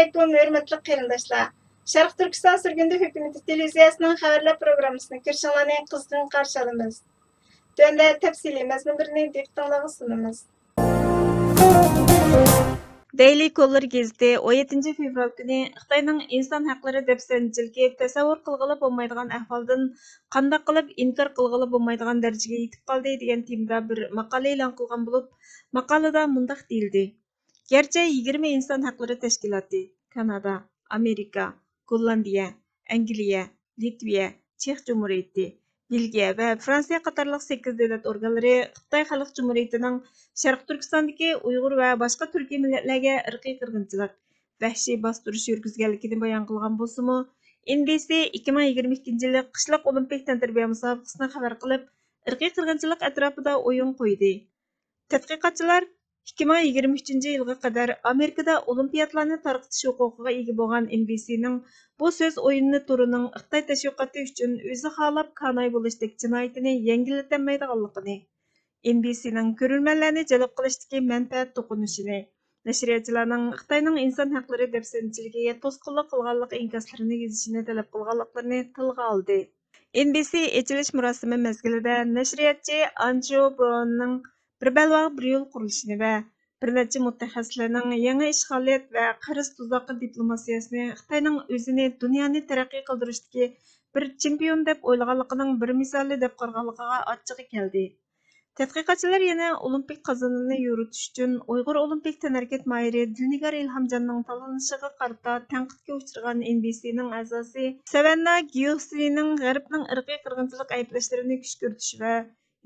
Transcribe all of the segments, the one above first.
Assalamualaikum hörmətli qərindaşlar. Şərq Türkistan sürgündə hökuməti televiziyasının xəbərlər proqramısını görüşənlərni qızğın qarşı alırıq. Döndə təfsili məzmunlarını diqqətinizə sunumuz. Daily Caller gazeti 17 fevral günü Xitoyning inson haqlari dafsanchiligi tasavvur qilg'ili bo'lmaydigan ahvoldan qanday qilib inkor qilg'ili bo'lmaydigan darajaga yetib qoldi degan temada bir maqola e'lon qilgan bo'lib, maqolada mundaq deyildi. Gerçi 20 insan hakları teşkilatı, Kanada, Amerika, Gollandiya, Angliya, Litviya, Çex Cumhuriyeti, Belgiya ve Fransiya qatarlıq 8 devlet organları Xitay Xalq Cumhuriyeti'nin Şərq Türkistandakı Uyğur ve başka Türkiye milletlerine ırqi qırğınçılıq, vəhşi bastırış yürgüzgənligini bayan qılğan bolsunmu, NBC 2022 yılı qışlıq olimpik təntirbiyə müsabaqasını xəbər qılıb, ırqi qırğınçılıq ətrafında oyun qoydu. Tədqiqatçılar 2023 yılga kadar Amerika'da olimpiyatlarını tarqıtış huquqiga ega bo'lgan NBC'nin bu söz oyununu turunun Xitoy təşviqatı üçün özü xalab kanay bo'lishdik jinoyatini yengillatolmaydiganligini, NBC'nin ko'rurmanlarni jalb qilishdagi manfaat to'qinishini, nashriyatchilarning Xitoyning inson haqlari dafsanchiligiga to'sqinlik qilganlik inkaslarini yozishini talab qilganliklarini tilga oldi. NBC ochilish murosimi mezgilida nashriyatchi Andrew Brownning bir balvoq bir yo'l qurilishini va bir necha mutaxassislarning yangi ishg'oliyat va qarz tuzoqi diplomatsiyasini Xitoyning o'zini dunyoni taraqqiy qildirishdagi bir chempion deb o'ylaganligining bir misoli deb qaraganligiga achchig'i keldi. Tadqiqotchilar yana olimpik qozonini yuritish uchun Uyg'ur olimpik tanharkat mahiri Dilnigar Ilhamjonning tanlanishiga qarata tanqidga uchragan NBC'ning a'zosi Savanna Gyusining G'arbning irqiy qirg'inchilik ayblashlarini kuch ko'ritish va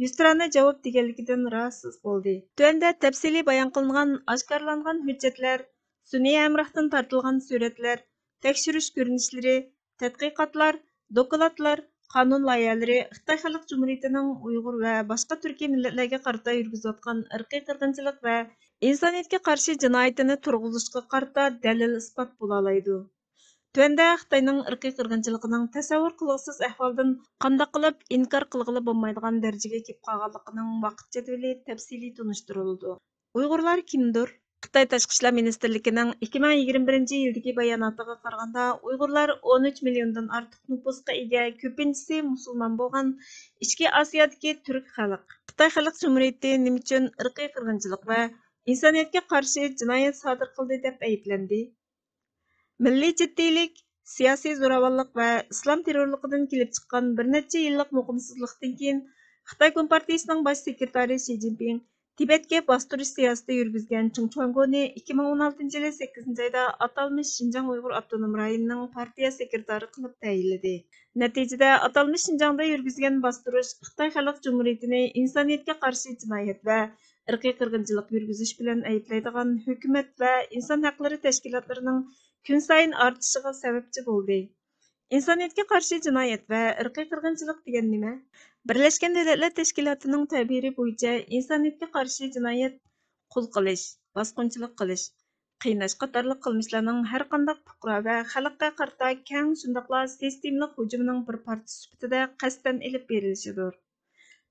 Yüztrana cevap deganligidan rahatsız bo'ldi. Tuanda tafsiliy bayon qilingan oshkorlangan hujjatlar, sun'iy hamrohdan tortilgan suratlar, tekshirish ko'rinishlari, tadqiqotlar, dokladlar, qonun loyihalari Xitoy Xalq Cumhuriyetining Uyg'ur va boshqa Turkiy millatlarga qarata yurgizayotgan irqiy qirg'inchilik va insoniyatga qarshi jinoyatini turg'izishga qarata dalil isbot bo'la oladi. Tuanda Xitoyning irqiy qirg'inchiligining tasavvur qilg'isiz ahvoldan qanday qilib inkor qilg'ili bo'lmaydigan darajaga kelib qolganligining vaqt jadvali tafsiliy tunishtirildi. Uyg'urlar kimdir? Xitoy Tashqi ishlar ministrligining 2021 yildagi bayonotiga qaraganda, Uyg'urlar 13 milliondan ortiq nüfusga ega, ko'pinchisi musulmon bo'lgan Ichki Osiyodagi turk xalq. Xitoy Xalq Cumhuriyeti nima uchun irqiy qirg'inchilik va insoniyatga qarshi jinoyat sodir qildi deb ayblandi? Milliy jiddiylik, siyosiy zo'ravonlik va islom terrorligidan kelib chiqqan bir necha yillik muqimsizlikdan keyin Xitoy Kompartiyasining bosh sekretari Shi Jinping Tibetga bostirish siyosati yurgizgan Chung Chuangoni 2016 yili 8 oyda atalmış Şinjan Uyg'ur Avtonom rayonining partiya sekretari qilib tayinladi. Natijada atalmış Şinjanda yurgizgan bostirish Xitoy Xalq Cumhuriyetini insoniyatga qarshi jinoyat va irqiy qirg'inchilik yurgizish bilan ayblaydigan hukumat va inson haqlari tashkilotlarining kun sayin ortishiga sababchi bo'ldi. İnsoniyatga qarshi jinoyat va irqiy qirg'inchilik degan nima? Birlashgan Davlatlar Tashkilotining ta'biri bo'yicha insoniyatga qarshi jinoyat qul qilish, bosqinchilik qilish, qiynash qatorliq qilmishlarning har qanday fuqaro va xalqqa qarata keng shundoqla sistemlik hujumining bir parchasi sifatida qasddan elib berilishidir.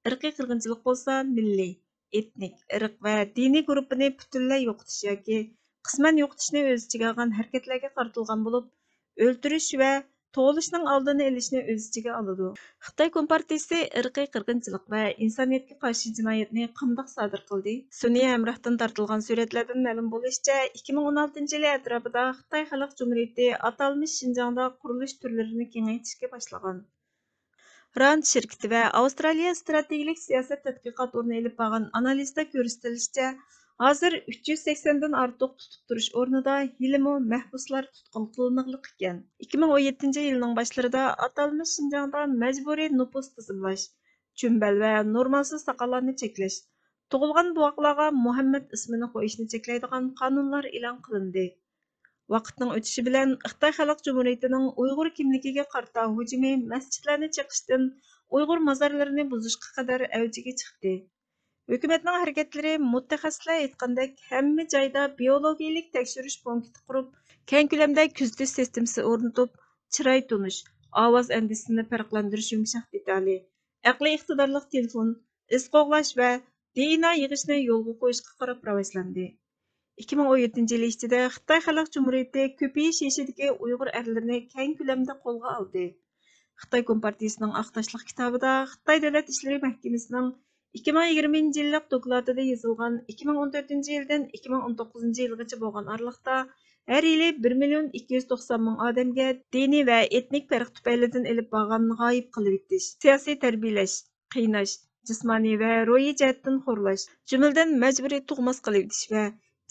Irqiy qirg'inchilik bo'lsa milliy, etnik, irq va diniy guruhini butunlay yo'qotish yoki qisman yo'qotishni o'z ichiga olgan harakatlarga qaratilgan bo'lib, o'ldirish va tug'ilishning oldini olishni o'z ichiga oladi. Xitoy Kompartiyasi irqiy qirg'inchilik va insoniyatga qarshi jinoyatni qanday sodir qildi? Sun'iy hamrohdan tortilgan suratlardan ma'lum bo'lishicha, 2016 yil atrofida Xitoy Xalq Cumhuriyeti atalmış Şinjanda qurilish turlarini kengaytirishga boshlagan. Rand şirketi ve Avstraliya strategik siyosat tadqiqot o'rni elib borgan analizda ko'rsatilishicha, hozir 380 dan ortiq tutib turish o'rnida yilimi mahbuslar tutqun qilinganlik ekan. 2017 yilning boshlarida atalmış Şinjanda majburiy nüfus tizimlash, cho'mbal va normalsiz soqollarni cheklash, tug'ilgan buvoqlarga Muhammad ismini qo'yishni cheklaydigan qonunlar e'lon qilindi. Vaqtning o'tishi bilan Xitoy Xalq Cumhuriyetining Uyg'ur kimligiga qarata hujumi masjidlarni chiqishdan Uyg'ur mozorlarini buzishga qadar avjiga chiqdi. Hukumatning harakatlari mutaxassislar aytgandek hamma joyda biologiyalik tekshirish punkti qurib, keng ko'lamda kuzatish sistemasi o'rnatib, chiroy tunish, ovoz andisini farqlantirish yumshoq detali, aqliy iqtidorli telefon, iz qo'g'lash va DNA yig'ishni yo'lga qo'yishga qarab rivojlandi. 2017 yılı içinde Xitay Xalq Cumhuriyeti köpeyiş yaşıdaki Uyghur erlerini keng ko'lamda qo'lga oldi. Xitay Kompartiyasining Aqtashliq kitobida Xitay Davlat ishlari mahkamasining 2020 yillik dokladida yozilgan 2014 yildan 2019 yilgacha bo'lgan aralıqda har yili 1 million 290 ming odamga diniy va etnik farq tufaylidan ilib borgan g'oyib qilib etish, siyosiy tarbiyalash, qiynash, jismoniy va ro'yi jihatdan xo'rlash, jumladan majburiy tug'mas qilib etish va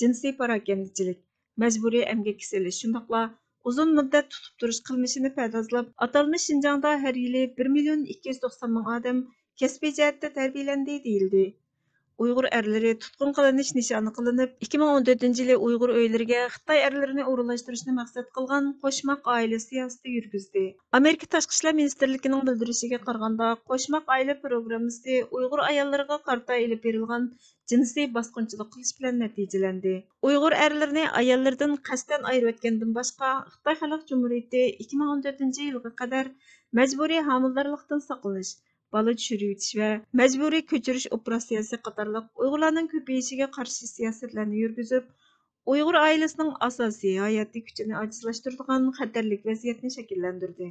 jinsiy parokandachilik, majburiy emgakka selish, shundoqla uzun muddat tutib turish qilmishini pardozlab, atalmish Şinjan'da her yili 1 million 290 ming odam kasbiy jihatda tarbiyalandi deyildi. Uyghur erleri tutqun qılınış nişanı qılınıp, 2014 yılı Uyghur öyleriga Xitay erlerini o'rinlashtirishni maqsad qilgan qo'shmaq oila siyosati yurgizdi. Amerika Tashqi ishlar ministrligining bildirishiga qaraganda, qo'shmaq oila programmasi Uyghur ayollariga qarta ilib berilgan jinsiy bosqinchilik qilish bilan natijalandi. Uyghur erlerini ayollardan qasddan ayirib etgandan boshqa, Xitoy Xalq Cumhuriyeti 2014 yilga qadar majburiy homildorlikdan saqlanish, bola tushirib etish va majburiy ko'chirish operatsiyasi qatorliq Uyg'urlarning ko'payishiga qarshi siyosatlarni yurgizib, Uyg'ur oilasining asosiy hayotiy kuchini ojizlashtiradigan xatarlik vaziyatni shakllantirdi.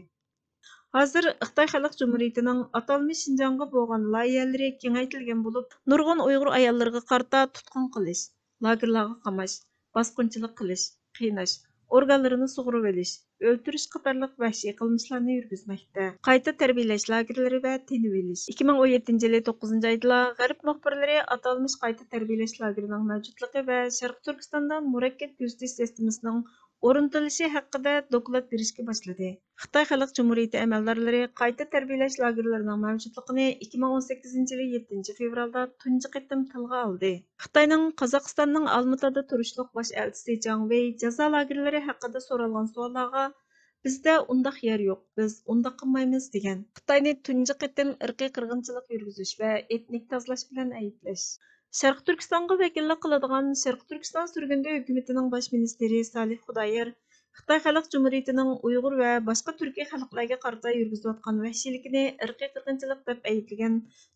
Hozir Xitoy Xalq Cumhuriyetining atalmish Şinjanga bo'lgan loyihalari kengaytirilgan bo'lib, nurg'un Uyg'ur ayollariga qarta tutqun qilish, lagerlarga qamash, bosqinchilik qilish, qiynash, organlarini sug'urib olish, o'ltirish qatorliq vahshiy qilmishlarni yurgizmoqda. Qayta tarbiyalash lagerlari va tinib olish. 2017 yili 9 oyda G'arb muxbirlari atalmish qayta tarbiyalash lagerining mavjudligi va Sharq Turkistonda murakkab kuzatish sistemasining o'rnatilishi haqida doklad berishga boshladi. Xitoy Xalq Cumhuriyeti amaldorlari qayta tarbiyalash lagerlarining mavjudligini 2018 yili 7 fevralda tunji qitim tilga oldi. Xitoyning Qozog'istonning Almatada turishliq bosh elchisi Jang Wei jazo lagerlari haqida so'ralgan savollarga bizda undaq yer yo'q, biz undaq qilmaymiz degan. Xitoyni tunji qitim irqiy qirg'inchilik yurgizish va etnik tozalash bilan ayblash. Sharq Turkistonga vakillik qiladigan Sharq Turkiston surgundi hukumatining bosh ministri Salih Xudoyer Xitoy Xalq Cumhuriyetining Uyg'ur va boshqa turkiy xalqlarga qarata yurgizayotgan vahshiylikni irqiy qirg'inchilik deb ayblagan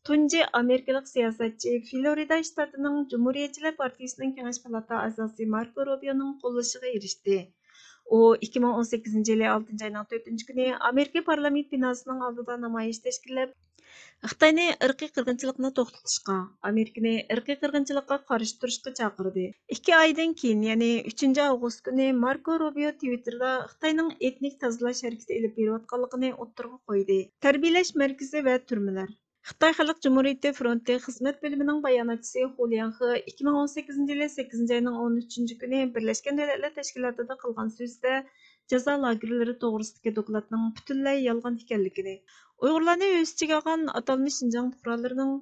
tunji amerikalik siyosatchi Florida shtatining Cumhuriyetchilar partiyasining Kengash palata a'zosi Marco Rubioning qo'llashiga erishdi. U 2018 yili 6 oyning 4 kuni Amerika parlament binosining oldida namoyish tashkillab, Xitoyni irqiy qirg'inchilikni to'xtatishga, Amerikani irqiy qirg'inchilikqa qarshi turishga chaqirdi. 2 oydan keyin, ya'ni 3 avgust kuni Marco Rubio Twitterda Xitoyning etnik tozalash harakati olib berayotganligini o'ttirg'a qo'ydi. Tarbiyalash markazi va turmalar. Xitoy Xalq Cumhuriyeti fronti xizmat bo'limining bayonotchisi Hu Lianhe 2018 yili 8 oyning 13 kuni Birlashgan Davlatlar Tashkilotida qilgan so'zda jazo lagerlari to'g'risidagi dokladning butunlay yolg'on ekanligini, Uyg'urlarni o'z ichiga olgan atalmish Şinjan fuqarolarining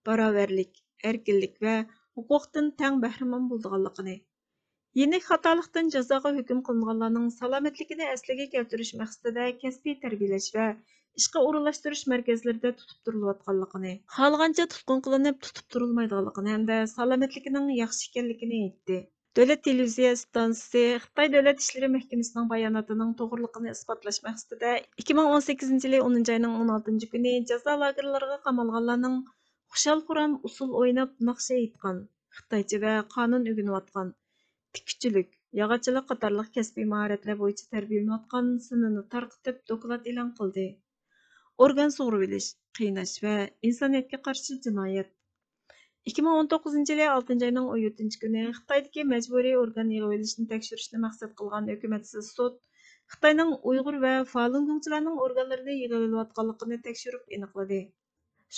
barobarlik, erkinlik va huquqdan teng bahramon bo'lganligini, yenik xatolikdan jazoga hukm qilinganlarning salomatligini asliga keltirish maqsadida kasbiy tarbiyalash va ishga o'rinlashtirish markazlarida tutib turilayotganligini, xohlagancha tutqun qilinib tutib turilmaydiganligini hamda salomatligining yaxshi ekanligini aytdi. Davlat televiziya stansiyasi Xitoy Davlat ishlari mahkamasining bayonotining to'g'riliqini isbotlash maqsadida 2018 yili 10 oyning 16 kuni jazo lagerlariga qamalganlarning xushal-xuram usul o'ynab naqsha aytgan, Xitoycha va qonun o'rganayotgan, tikuvchilik, yog'ochchilik qatorliq kasbiy mahoratlar bo'yicha tarbiyalanayotgan sinfini tarqitib doklad e'lon qildi. Organ sug'urib olish, qiynash va insoniyatga qarshi jinoyat. 2019 yili 6 oyning 17 kuni Xitoydagi majburiy organ yig'ib olishni tekshirishni maqsad qilgan hukumatsiz sud Xitoyning Uyg'ur va Falun Gongchilarning organlarini yig'ib olayotganligini tekshirib aniqladi.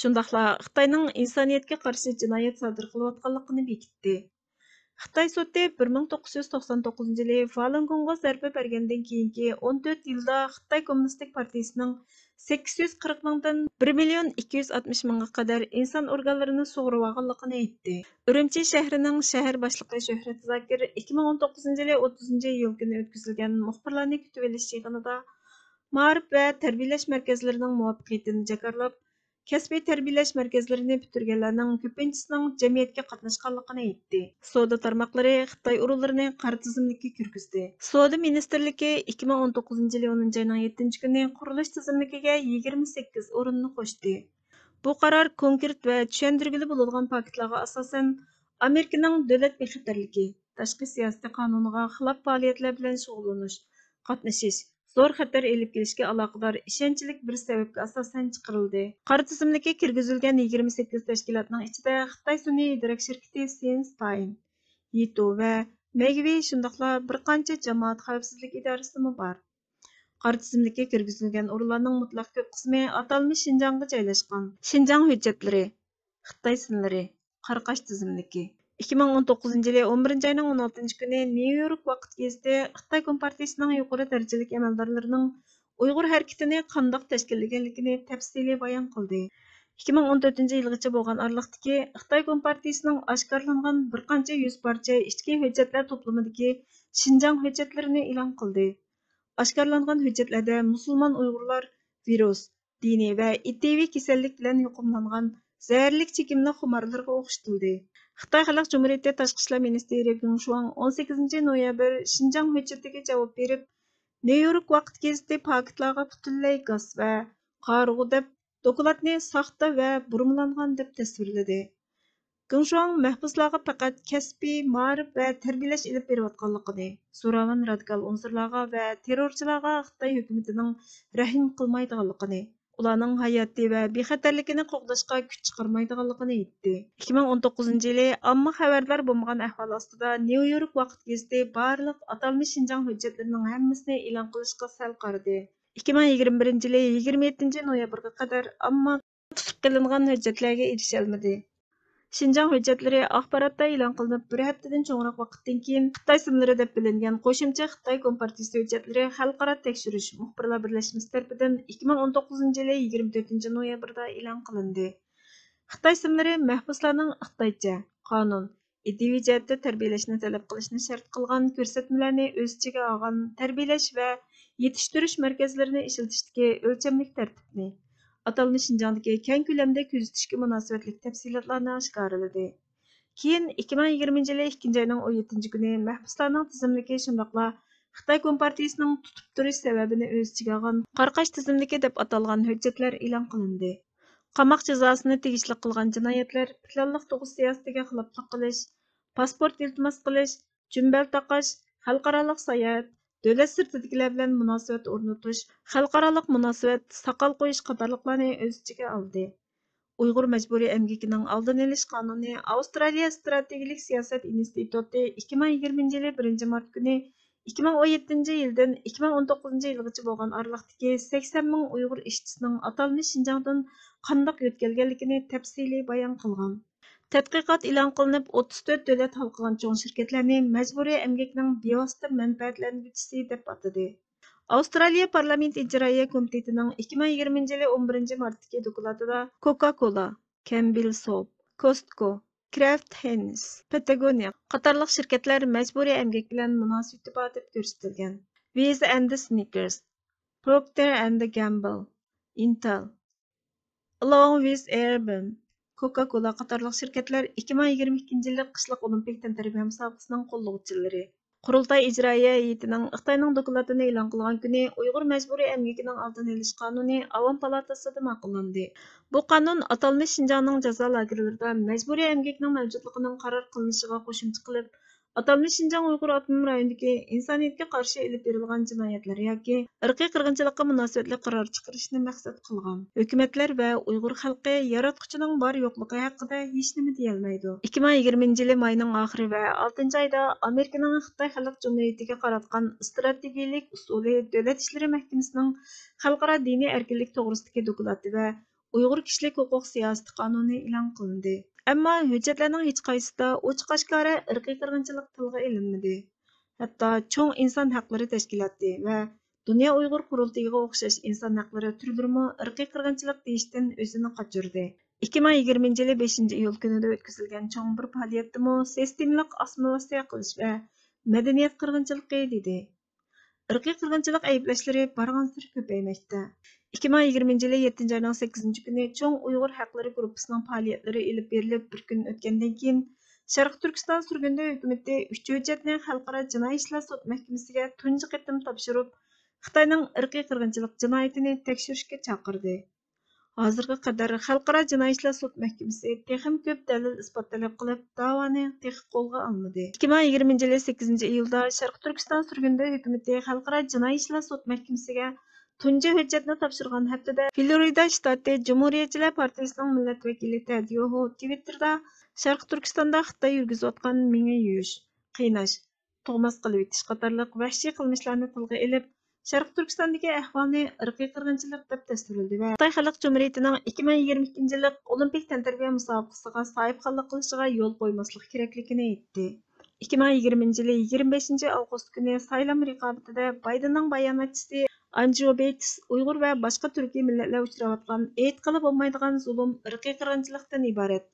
Shundaqla Xitoyning insoniyatga qarshi jinoyat sodir qilayotganligini bekitdi. Xitoy sudi 1999 yili Falun Gongga zarba bergandan keyingi 14 yilda Xitoy Kommunistik partiyasining 840 mingdan 1 million 260 mingga qadar inson organlarini sug'urib olganligini aytdi. Urumchi shahrining shahar boshlig'i Shuhrat Zokir 2019 yili 30 iyul kuni o'tkazilgan muxbirlarni kutib olish yig'inida ma'rif va tarbiyalash markazlarining muvaffaqiyatini jakarlab, kasbiy tarbiyalash markazlarini bitirganlarning ko'pinchisining jamiyatga qatnashganligini aytdi. Savdo tarmoqlari Xitoy o'rinlarini qora tizimlikka kirgizdi. Savdo ministrligi 2019 yili 10 oyning 7 kuni qurilish tizimligiga 28 o'rinni qo'shdi. Bu qaror konkret va tushuntirgili bo'ladigan faktlarga asosan Amerikaning davlat bexatarligi, tashqi siyosati qonuniga xilof faoliyatlar bilan shug'ullanish, qatnashish, zo'r xatar elib kelishga aloqador ishonchlik bir sababga asosan chiqarildi. Qora tizimlikka kirgizilgan 28 tashkilotning ichida Xitoy sun'iy idrok shirkati Sinstime, Yito va Megvi shundoqla bir qancha jamoat xavfsizlik idorasimi bor. Qara tizimlikka kirgizilgan o'rinlarning mutlaq ko'p qismi atalmish Şinjanga joylashgan. Şinjan hujjatlari, Xitoy sinlari, Qaraqash tizimliki. 2019 yılı 11 ayının 16 günü New York vaqt gezdi Xitoy Kompartiyasining yuqori darajalik amaldorlarining Uyg'ur harakatini qandoq tashkillaganligini tafsiliy bayon qildi. 2014 yilgacha bo'lgan araliqdagi Xitoy Kompartiyasining oshkorlangan bir qancha yuz parcha ichki hujjatlar to'plamidagi Şinjan hujjatlarini e'lon qildi. Oshkorlangan hujjatlarda musulmon Uyg'urlar virus, diniy va ittiviy kasallik bilan yuqumlangan zərərlik çekimli xumarlarga o'xshatildi. Xitoy Xalq Cumhuriyeti Tashqi ishlar ministri Geng Shuang 18 noyabr Şinjan hujjatiga javob berib, New York vaqt gazeti paketlarga butunlay gaz va qarg'u deb dokladni saxta va burmalangan deb tasvirladi. Geng Shuang mahbuslarga faqat kasbiy, ma'rif va tarbiyalash ilib berayotganligini, so'ravan radikal unsurlarga va terrorchilarga Xitoy hukumatining rahm qilmaydiganligini, ularning hayoti va bexatarligini qo'g'dashga kuch chiqarmaydiganligini aytdi. 2019 yili omma xabarlar bo'lmagan ahvol ostida New York vaqt gazeti barliq atalmish Şinjan hujjatlarining hammasini e'lon qilishga sal qaradi. 2021 yili 27 noyabrga qadar omma tutib qilingan hujjatlarga erisha olmadi. Şinjan hujjatlari axborotda e'lon qilinib, bir haftadan cho'ngroq vaqtdan keyin Xitoy simlari deb bilingan qo'shimcha Xitoy Kompartiyasi hujjatlari xalqaro tekshirish muxbirlar birlashmasi tarafidan 2019 yili 24 noyabrda e'lon qilindi. Xitoy simlari mahbuslarning Xitoycha qonun, ideviy jihatda tarbiyalashni talab qilishni shart qilgan ko'rsatmalarni o'z ichiga olgan tarbiyalash va yetishtirish markazlarini ishlatishdagi o'lchamlik tartibni atalmish Şinjandagi keng ko'lamda kuzatishga munosabatli tafsilotlarni oshkorladi. Keyin 2020 yili 2 ayning 17 kuni mahbuslarning tizimligi shundoqla Xitoy Kompartiyasining tutib turish sababini o'z ichiga olgan Qaraqash tizimligi deb atalgan hujjatlar e'lon qilindi. Qamoq jazosini tegishli qilgan jinoyatlar planliq tug'ish siyosatiga xiloflik qilish, pasport iltimos qilish, jumbal taqash, xalqaroliq sayohat, davlat sirtidagilar bilan munosabat o'rnatish, xalqaroliq munosabat, soqol qo'yish qatorliqlarni o'z ichiga oldi. Uyg'ur majburiy emgakining oldini olish qonuni Avstraliya strategik siyosat instituti 2020 yili 1 mart kuni 2017 yildan 2019 yilgacha bo'lgan araliqdagi 80 ming Uyg'ur ishchisining atalmish Şinjandan qandoq yo'tkalganligini tafsiliy bayon qilgan. Tadqiqot e'lon qilinib, 34 davlat halqagan cho'ng shirkatlarni majburiy emgakning bevosita manfaatlanuvchisi deb atadi. Avstraliya Parlament ijroiya komitetining 2020 yili 11 martdagi dokladida Coca-Cola, Campbell Soup, Costco, Kraft Heinz, Patagonia qatorliq shirkatlar majburiy emgak bilan munosabati bor deb ko'rsatilgan. Visa and Snickers, Procter and Gamble, Intel, along with Airbnb, Coca-Cola qatorliq shirkatlar 2022 yillik qishliq olimpik tantaribiya musobaqasining qo'llovchilari. Qurultay ijroiya heyetining Xitoyning dokladini e'lon qilgan kuni Uyg'ur majburiy emgakining oldini olish qonuni Avom palatasida ma'qullandi. Bu qonun atalmish Şinjanning jazo lagerlarida majburiy emgakning mavjudligining qaror qilinishiga qo'shimcha qilib, atalmish Şinjan Uyg'ur avtonom rayonidagi insoniyatga qarshi elib berilgan jinoyatlar yoki irqiy qirg'inchilikqa munosabatli qaror chiqarishni maqsad qilgan. Hukumatlar va Uyg'ur xalqi yaratquchining bor yo'qligi haqida hech nima deyolmaydi. 2020 yili mayning oxiri va 6 oyda Amerikaning Xitoy Xalq Cumhuriyatiga qaratgan strategik usuli Davlat ishlari mahkamasining xalqaro diniy erkinlik to'g'risidagi doklati va Uyg'ur kishilik huquq siyosati qonuni e'lon qilindi. Ammo hujjatlarning hech qaysida ochiq-oshkora irqiy qirg'inchilik tilga ilinmadi. Hatto cho'ng inson haqlari tashkiloti va Dunyo Uyg'ur qurultayiga o'xshash inson haqlari turlarimi irqiy qirg'inchilik deyishdan o'zini qochirdi. 2020 yili 5 iyul kunida o'tkazilgan cho'ng bir faoliyatdami sistemlik assimilyatsiya qilish va madaniyat qirg'inchiligi dedi. Irqiy qirg'inchilik ayblashlari barg'ansir ko'paymoqda. 2020 yili 7 ayning 8 kuni cho'ng Uyg'ur haqlari guruhining faoliyatlari elib berilib bir kun o'tgandan keyin Sharq Turkiston surgunda hukumati 3 hujjatni xalqaro jinoiy ishlar sud mahkamasiga tunji qatim topshirib, Xitoyning irqiy qirg'inchilik jinoyatini tekshirishga chaqirdi. Hozirga qadar Xalqaro jinoiy ishlar sud mahkamasi texim ko'p dalil isbot talab qilib, da'voni texi qo'lga olmadi. 2020 yili 8 iyulda Sharq Turkiston surgunda hukumati Xalqaro jinoiy ishlar sud mahkamasiga tunji hujjatni topshirgan haftada Florida shtati Cumhuriyetçiler Partiyasining millat vakili Ted Yoho Twitterda Sharq Turkistonda Xitoy yurgizayotgan minga yuyish, qiynash, tug'mas qilib etish qatorliq vahshiy qilmishlarni tilga olib, Sharq Turkistondagi ahvolni irqiy qirg'inchilik deb tasvirladi va Xitoy Xalq Cumhuriyetining 2022 yillik Olimpik tantaribiya musobaqasiga sohibxonlik qilishiga yo'l qo'ymaslik kerakligini aytdi. 2020 yili 25 avgust kuni saylam raqobatida Baydenning bayonotchisi Anju Beйтс Uyg'ur va boshqa turkiy millatlar uchrayotgan aytqili bo'lmaydigan zulm irqiy qirg'inchilikdan iborat.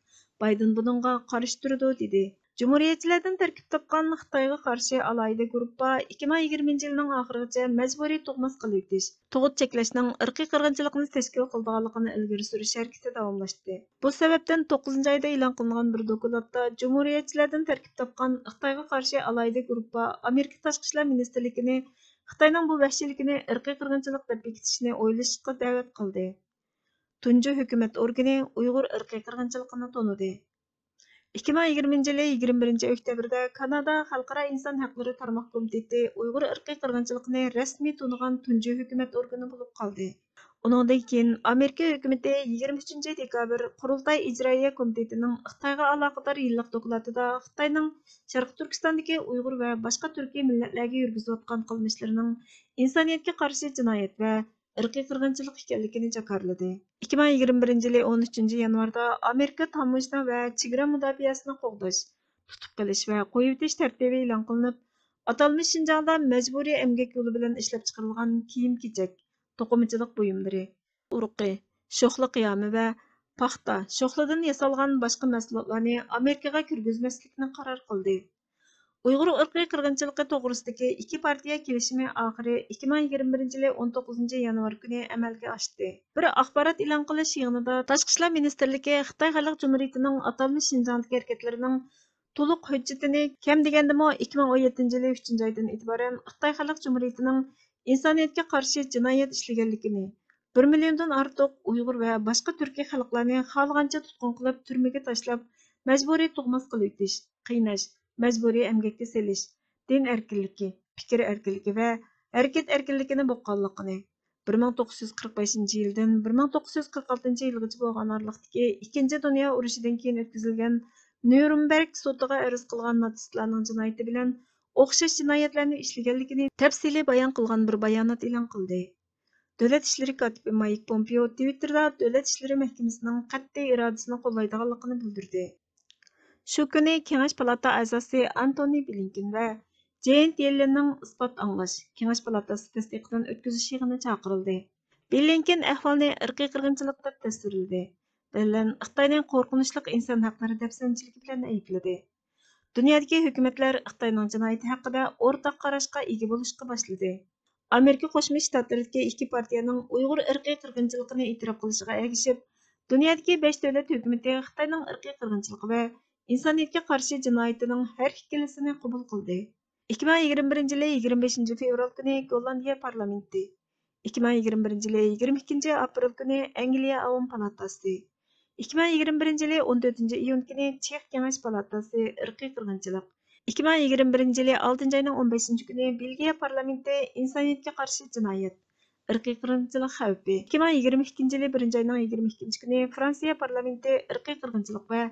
Bayden buningga qarshi turdi dedi. Cumhuriyetçilerden terkip topgan Xitoyga qarshi alayda gruppa 2020 yilning oxirigacha majburiy tug'mas qilib o'tish, tug'ut cheklashning irqiy qirg'inchilikni tashkil qilganligini ilgari surish harakati davomlashdi. Bu sababdan 9 oyda e'lon qilingan bir dokladda Cumhuriyetçilerden terkip topgan Xitoyga qarshi alayda gruppa Amerika tashqi ishlar ministrligini Xitoyning bu vahshiyligini irqiy qirg'inchilik deb bekitishni o'ylashga da'vat qildi. Tunji hukumat organi Uyg'ur irqiy qirg'inchiligini tonidi. 2020 yılı 21 oktyabrda Kanada Xalqaro inson haqlari tarmoq komiteti Uyg'ur irqiy qirg'inchiligini rasmiy tonigan tunji hukumat organi bo'lib qoldi. Uningdan keyin Amerika hukumati 23 dekabr Qurultay ijroiya komitetining Xitoyga aloqador yillik dokladida Xitoyning Sharq Turkistondagi Uyg'ur va boshqa turkiy millatlarga yurgizayotgan qilmishlarining insoniyatga qarshi jinoyat va irqiy qirg'inchilik ekanligini jakarladi. 2021 yili 13 yanvarda Amerika tamojna va chegara mudofaasini qo'g'dash, tutib qilish va qo'yib etish tartibi e'lon qilinib, atalmish Shinjongda majburiy emgak yo'li bilan ishlab chiqarilgan kiyim-kechak, to'qimachilik buyumlari, urug'i, sho'xli qiyami va paxta, sho'xlidan yasalgan boshqa mahsulotlarni Amerikaga kirgizmaslikni qaror qildi. Uyg'ur irqiy qirg'inchiligi to'g'risidagi ikki partiya kelishimi oxiri 2021 yili 19 yanvar kuni amalga oshdi. Bir axborot e'lon qilish yig'inida Tashqi ishlar ministrligi Xitoy Xalq Cumhuriyetining atalmish Shinjongdagi harakatlarining to'liq hujjatini kam degandimi 2017 yili 3 oydan e'tiboran Xitoy Xalq Cumhuriyetining insoniyatga qarshi jinoyat ishlaganligini, 1 milliondan ortiq Uyg'ur va boshqa turkiy xalqlarni xohlagancha tutqun qilib turmaga tashlab, majburiy tug'mas qilib o'tish, qiynash, majburiy emgakka selish, din erkinligi, fikr erkinligi va harakat erkinligini bo'qqanligini 1945 yildan 1946 yilgacha bo'lgan oraliqdagi Ikkinchi dunyo urushidan keyin o'tkazilgan Nürnberg sudiga arz qilgan natsistlarning jinoyati bilan o'xshash jinoyatlarni ishlaganligini tafsiliy bayon qilgan bir bayonot e'lon qildi. Davlat ishlari kotibi Mike Pompeo Twitterda Davlat ishlari mahkamasining qat'iy irodasini qo'llaydiganligini bildirdi. Shu kuni Kengash palata a'zosi Antony Blinken va Janet Yellenning isbot anglash Kengash palatasi tasdiqidan o'tkazish yig'ini chaqirildi. Blinken ahvolni irqiy qirg'inchilik deb tasvirladi. Bilan Xitoyning qo'rqinchli inson haqlari dafsanchiligi bilan aybladi. Dunyodagi hukumatlar Xitoyning jinoyati haqida o'rtaq qarashga ega bo'lishga boshladi. Amerika Qo'shma Shtatlaridagi ikki partiyaning Uyg'ur irqiy qirg'inchiligini e'tirof qilishiga ergishib, dunyodagi 5 davlat hukumati Xitoyning irqiy qirg'inchiligi va insoniyatga qarshi jinoyatining har ikkalasini qabul qildi. 2021 yili 25 fevral kuni Gollandiya parlamenti, 2021 yili 22 aprel kuni Angliya Avom palatasi, 2021 yili 14 iyun kuni Chex Kengash palatasi irqiy qirg'inchilik, 2021 yili 6 oyning 15 kuni Belgiya parlamenti insoniyatga qarshi jinoyat, irqiy qirg'inchilik xavfi, 2022 yili 1 oyning 22 kuni Fransiya parlamenti irqiy qirg'inchilik va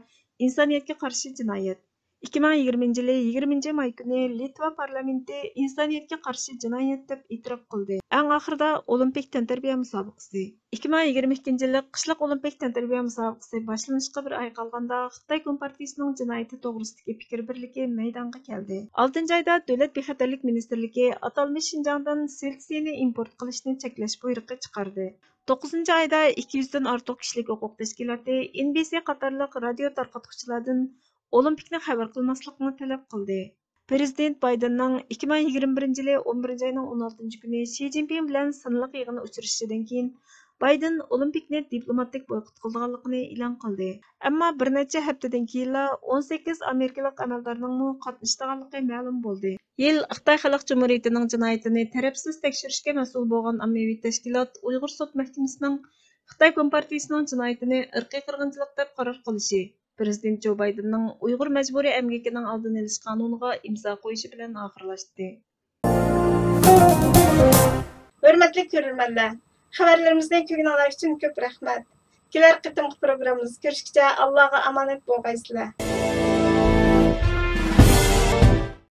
insoniyatga qarshi jinoyat, 2020 yili 20 may kuni Litva parlamenti insoniyatga qarshi jinoyat deb e'tirof qildi. Eng oxirida Olimpik tantaribiya musobaqasi. 2022 yillik qishliq Olimpik tantaribiya musobaqasi boshlanishga bir oy qolganda Xitoy Kompartiyasining jinoyati to'g'risidagi fikr birligi maydonga keldi. 6 oyda Davlat bexatarlik ministrligi atalmish Shinjongdan silsiyani import qilishni cheklash buyrug'i chiqardi. 9 oyda 200 dan ortiq kishilik huquq tashkiloti NBC qatorliq radio tarqatuvchilardan Olimpikni xabar qilmaslikni talab qildi. Prezident Baydenning 2021 yili 11 oyning 16 kuni Xi Jinping bilan sınliq yig'ini uchrashishidan keyin Bayden Olimpikni diplomatik boykot qilganligini e'lon qildi. Ammo bir necha haftadan keyin 18 amerikalik amaldorning qatnashganligi ma'lum bo'ldi. Yil Xitoy Xalq Cumhuriyetining jinoyatini tarafsiz tekshirishga mas'ul bo'lgan ommaviy tashkilot Uyg'ur sud mahkamasining Xitoy Kompartiyasining jinoyatini irqiy qirg'inchilik deb qaror qilishi, Prezident Jo Baydenning Uyg'ur majburiy emgakining oldini olish qonuniga imzo qo'yishi bilan oxirlashdi. Hörmətli görürmənlər, xəbərlərimizni kögünələr üçün köp rəhmət. Kelər qitimki programımız görüşkəcə Allah'a amanet bolğaysızlar.